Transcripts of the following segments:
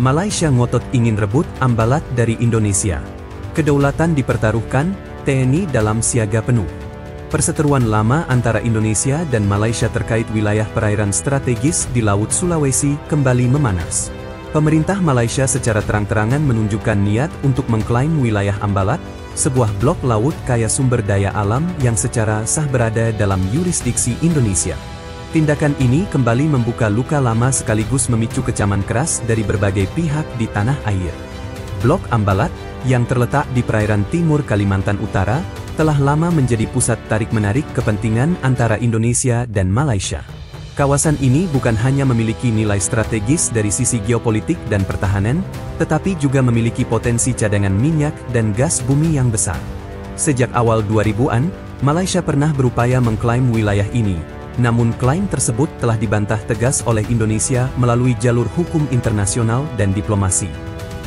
Malaysia ngotot ingin rebut Ambalat dari Indonesia. Kedaulatan dipertaruhkan, TNI dalam siaga penuh. Perseteruan lama antara Indonesia dan Malaysia terkait wilayah perairan strategis di Laut Sulawesi kembali memanas. Pemerintah Malaysia secara terang-terangan menunjukkan niat untuk mengklaim wilayah Ambalat, sebuah blok laut kaya sumber daya alam yang secara sah berada dalam yurisdiksi Indonesia. Tindakan ini kembali membuka luka lama sekaligus memicu kecaman keras dari berbagai pihak di tanah air. Blok Ambalat, yang terletak di perairan timur Kalimantan Utara, telah lama menjadi pusat tarik-menarik kepentingan antara Indonesia dan Malaysia. Kawasan ini bukan hanya memiliki nilai strategis dari sisi geopolitik dan pertahanan, tetapi juga memiliki potensi cadangan minyak dan gas bumi yang besar. Sejak awal 2000-an, Malaysia pernah berupaya mengklaim wilayah ini, namun klaim tersebut telah dibantah tegas oleh Indonesia melalui jalur hukum internasional dan diplomasi.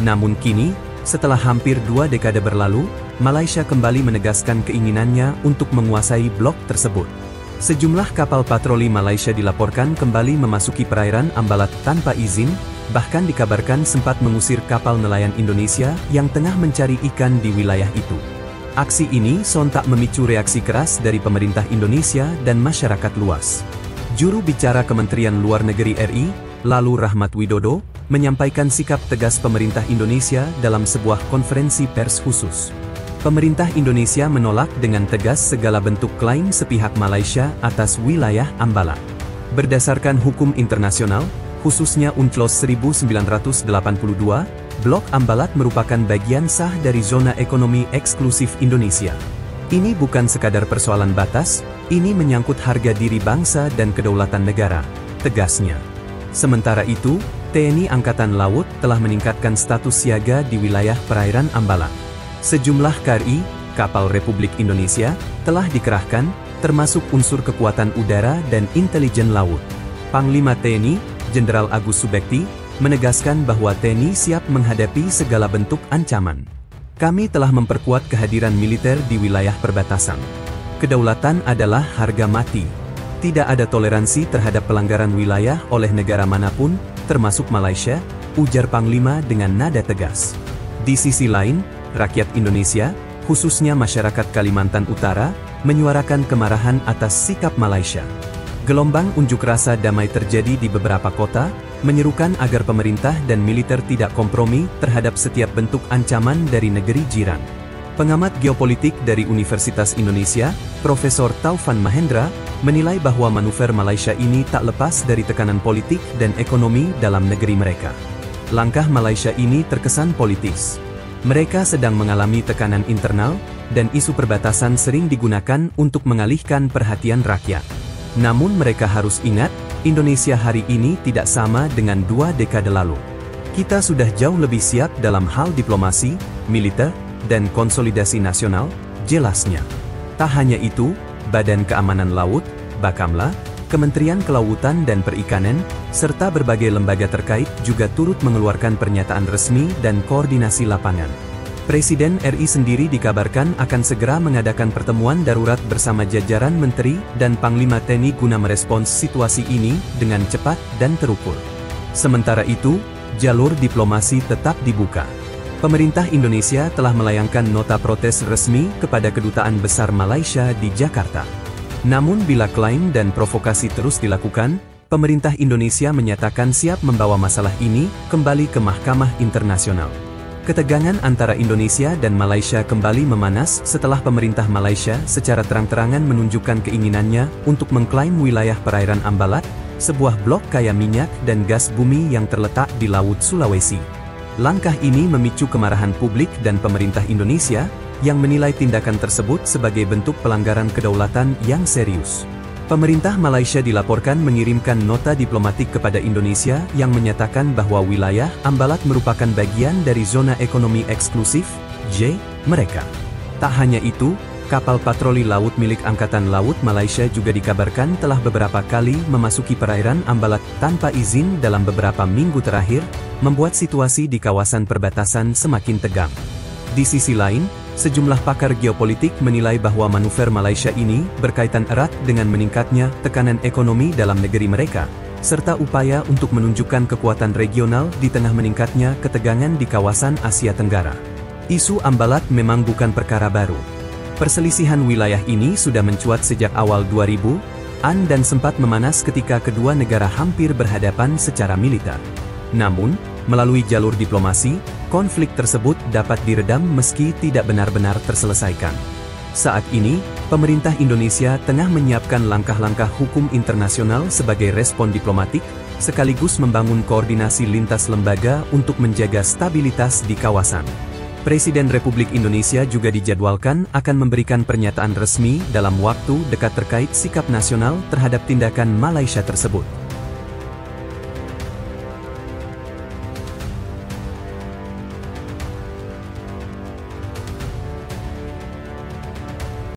Namun kini, setelah hampir 2 dekade berlalu, Malaysia kembali menegaskan keinginannya untuk menguasai blok tersebut. Sejumlah kapal patroli Malaysia dilaporkan kembali memasuki perairan Ambalat tanpa izin, bahkan dikabarkan sempat mengusir kapal nelayan Indonesia yang tengah mencari ikan di wilayah itu. Aksi ini sontak memicu reaksi keras dari pemerintah Indonesia dan masyarakat luas. Juru bicara Kementerian Luar Negeri RI, Lalu Rahmat Widodo, menyampaikan sikap tegas pemerintah Indonesia dalam sebuah konferensi pers khusus. Pemerintah Indonesia menolak dengan tegas segala bentuk klaim sepihak Malaysia atas wilayah Ambalat. Berdasarkan hukum internasional, khususnya UNCLOS 1982, Blok Ambalat merupakan bagian sah dari zona ekonomi eksklusif Indonesia. Ini bukan sekadar persoalan batas, ini menyangkut harga diri bangsa dan kedaulatan negara, tegasnya. Sementara itu, TNI Angkatan Laut telah meningkatkan status siaga di wilayah perairan Ambalat. Sejumlah KRI, kapal Republik Indonesia, telah dikerahkan, termasuk unsur kekuatan udara dan intelijen laut. Panglima TNI, Jenderal Agus Subekti, menegaskan bahwa TNI siap menghadapi segala bentuk ancaman. Kami telah memperkuat kehadiran militer di wilayah perbatasan. Kedaulatan adalah harga mati. Tidak ada toleransi terhadap pelanggaran wilayah oleh negara manapun, termasuk Malaysia, ujar Panglima dengan nada tegas. Di sisi lain, rakyat Indonesia, khususnya masyarakat Kalimantan Utara, menyuarakan kemarahan atas sikap Malaysia. Gelombang unjuk rasa damai terjadi di beberapa kota, menyerukan agar pemerintah dan militer tidak kompromi terhadap setiap bentuk ancaman dari negeri jiran. Pengamat geopolitik dari Universitas Indonesia, Profesor Taufan Mahendra, menilai bahwa manuver Malaysia ini tak lepas dari tekanan politik dan ekonomi dalam negeri mereka. Langkah Malaysia ini terkesan politis. Mereka sedang mengalami tekanan internal, dan isu perbatasan sering digunakan untuk mengalihkan perhatian rakyat. Namun mereka harus ingat, Indonesia hari ini tidak sama dengan 2 dekade lalu. Kita sudah jauh lebih siap dalam hal diplomasi, militer, dan konsolidasi nasional, jelasnya. Tak hanya itu, Badan Keamanan Laut, Bakamla, Kementerian Kelautan dan Perikanan, serta berbagai lembaga terkait juga turut mengeluarkan pernyataan resmi dan koordinasi lapangan. Presiden RI sendiri dikabarkan akan segera mengadakan pertemuan darurat bersama jajaran menteri dan Panglima TNI guna merespons situasi ini dengan cepat dan terukur. Sementara itu, jalur diplomasi tetap dibuka. Pemerintah Indonesia telah melayangkan nota protes resmi kepada Kedutaan Besar Malaysia di Jakarta. Namun bila klaim dan provokasi terus dilakukan, pemerintah Indonesia menyatakan siap membawa masalah ini kembali ke Mahkamah Internasional. Ketegangan antara Indonesia dan Malaysia kembali memanas setelah pemerintah Malaysia secara terang-terangan menunjukkan keinginannya untuk mengklaim wilayah perairan Ambalat, sebuah blok kaya minyak dan gas bumi yang terletak di Laut Sulawesi. Langkah ini memicu kemarahan publik dan pemerintah Indonesia, yang menilai tindakan tersebut sebagai bentuk pelanggaran kedaulatan yang serius. Pemerintah Malaysia dilaporkan mengirimkan nota diplomatik kepada Indonesia yang menyatakan bahwa wilayah Ambalat merupakan bagian dari zona ekonomi eksklusif, J, mereka. Tak hanya itu, kapal patroli laut milik Angkatan Laut Malaysia juga dikabarkan telah beberapa kali memasuki perairan Ambalat tanpa izin dalam beberapa minggu terakhir, membuat situasi di kawasan perbatasan semakin tegang. Di sisi lain, sejumlah pakar geopolitik menilai bahwa manuver Malaysia ini berkaitan erat dengan meningkatnya tekanan ekonomi dalam negeri mereka, serta upaya untuk menunjukkan kekuatan regional di tengah meningkatnya ketegangan di kawasan Asia Tenggara. Isu Ambalat memang bukan perkara baru. Perselisihan wilayah ini sudah mencuat sejak awal 2000-an dan sempat memanas ketika kedua negara hampir berhadapan secara militer. Namun, melalui jalur diplomasi, konflik tersebut dapat diredam meski tidak benar-benar terselesaikan. Saat ini, pemerintah Indonesia tengah menyiapkan langkah-langkah hukum internasional sebagai respon diplomatik, sekaligus membangun koordinasi lintas lembaga untuk menjaga stabilitas di kawasan. Presiden Republik Indonesia juga dijadwalkan akan memberikan pernyataan resmi dalam waktu dekat terkait sikap nasional terhadap tindakan Malaysia tersebut.